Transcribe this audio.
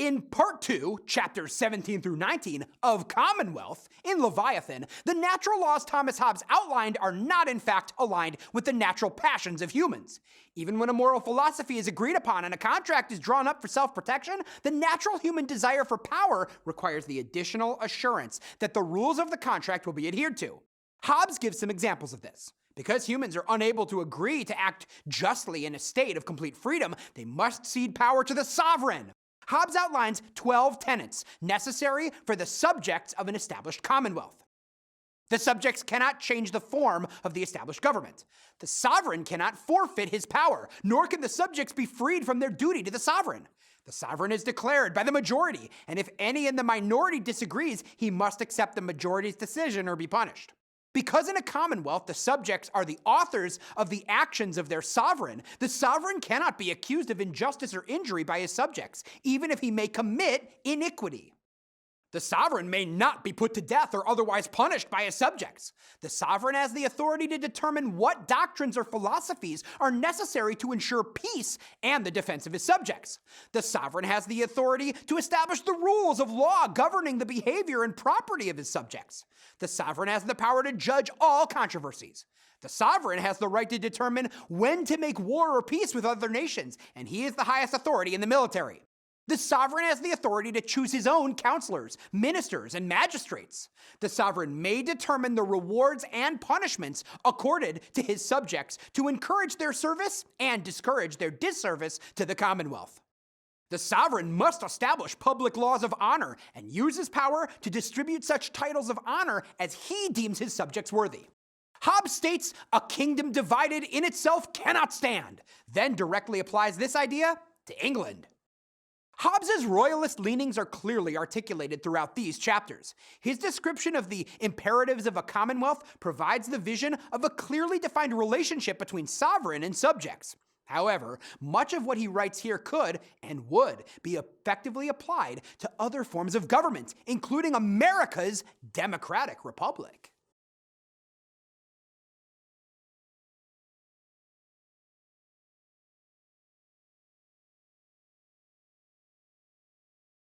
In Part 2, chapters 17 through 19 of Commonwealth, in Leviathan, the natural laws Thomas Hobbes outlined are not in fact aligned with the natural passions of humans. Even when a moral philosophy is agreed upon and a contract is drawn up for self-protection, the natural human desire for power requires the additional assurance that the rules of the contract will be adhered to. Hobbes gives some examples of this. Because humans are unable to agree to act justly in a state of complete freedom, they must cede power to the sovereign. Hobbes outlines 12 tenets necessary for the subjects of an established commonwealth. The subjects cannot change the form of the established government. The sovereign cannot forfeit his power, nor can the subjects be freed from their duty to the sovereign. The sovereign is declared by the majority, and if any in the minority disagrees, he must accept the majority's decision or be punished. Because in a commonwealth, the subjects are the authors of the actions of their sovereign, the sovereign cannot be accused of injustice or injury by his subjects, even if he may commit iniquity. The sovereign may not be put to death or otherwise punished by his subjects. The sovereign has the authority to determine what doctrines or philosophies are necessary to ensure peace and the defense of his subjects. The sovereign has the authority to establish the rules of law governing the behavior and property of his subjects. The sovereign has the power to judge all controversies. The sovereign has the right to determine when to make war or peace with other nations, and he is the highest authority in the military. The sovereign has the authority to choose his own counselors, ministers, and magistrates. The sovereign may determine the rewards and punishments accorded to his subjects to encourage their service and discourage their disservice to the commonwealth. The sovereign must establish public laws of honor and use his power to distribute such titles of honor as he deems his subjects worthy. Hobbes states, "A kingdom divided in itself cannot stand," then directly applies this idea to England. Hobbes's royalist leanings are clearly articulated throughout these chapters. His description of the imperatives of a commonwealth provides the vision of a clearly defined relationship between sovereign and subjects. However, much of what he writes here could and would be effectively applied to other forms of government, including America's democratic republic.